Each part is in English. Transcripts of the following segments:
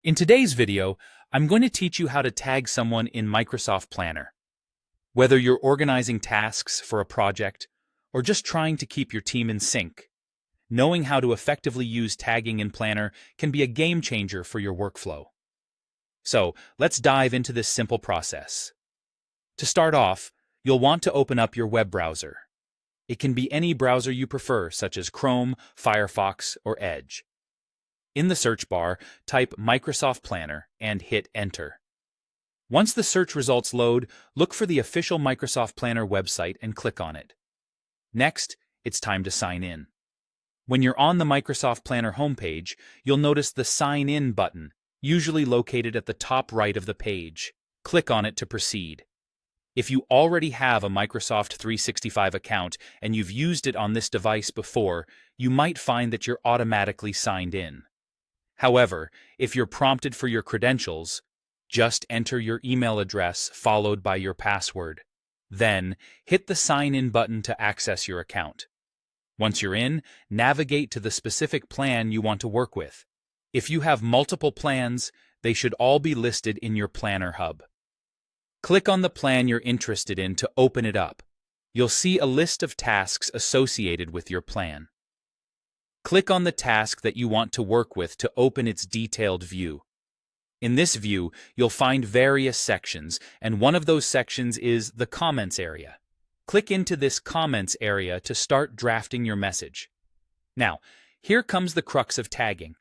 In today's video, I'm going to teach you how to tag someone in Microsoft Planner. Whether you're organizing tasks for a project or just trying to keep your team in sync, knowing how to effectively use tagging in Planner can be a game changer for your workflow. So, let's dive into this simple process. To start off, you'll want to open up your web browser. It can be any browser you prefer, such as Chrome, Firefox, or Edge. In the search bar, type Microsoft Planner and hit Enter. Once the search results load, look for the official Microsoft Planner website and click on it. Next, it's time to sign in. When you're on the Microsoft Planner homepage, you'll notice the Sign In button, usually located at the top right of the page. Click on it to proceed. If you already have a Microsoft 365 account and you've used it on this device before, you might find that you're automatically signed in. However, if you're prompted for your credentials, just enter your email address followed by your password. Then, hit the Sign In button to access your account. Once you're in, navigate to the specific plan you want to work with. If you have multiple plans, they should all be listed in your Planner hub. Click on the plan you're interested in to open it up. You'll see a list of tasks associated with your plan. Click on the task that you want to work with to open its detailed view. In this view, you'll find various sections, and one of those sections is the Comments area. Click into this Comments area to start drafting your message. Now, here comes the crux of tagging.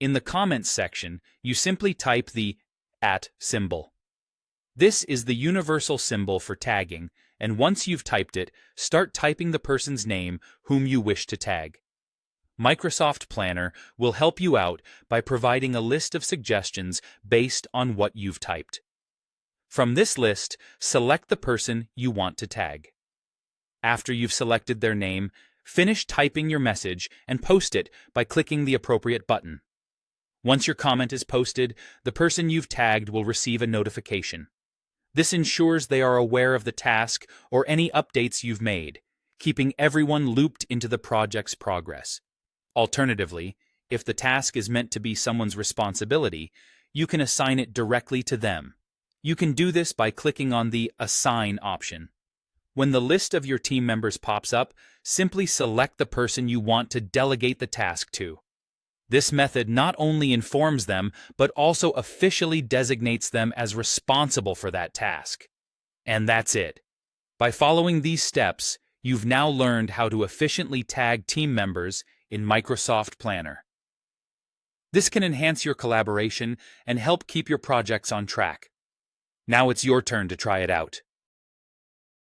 In the Comments section, you simply type the @ symbol. This is the universal symbol for tagging, and once you've typed it, start typing the person's name whom you wish to tag. Microsoft Planner will help you out by providing a list of suggestions based on what you've typed. From this list, select the person you want to tag. After you've selected their name, finish typing your message and post it by clicking the appropriate button. Once your comment is posted, the person you've tagged will receive a notification. This ensures they are aware of the task or any updates you've made, keeping everyone looped into the project's progress. Alternatively, if the task is meant to be someone's responsibility, you can assign it directly to them. You can do this by clicking on the Assign option. When the list of your team members pops up, simply select the person you want to delegate the task to. This method not only informs them, but also officially designates them as responsible for that task. And that's it. By following these steps, you've now learned how to efficiently tag team members in Microsoft Planner. This can enhance your collaboration and help keep your projects on track. Now it's your turn to try it out.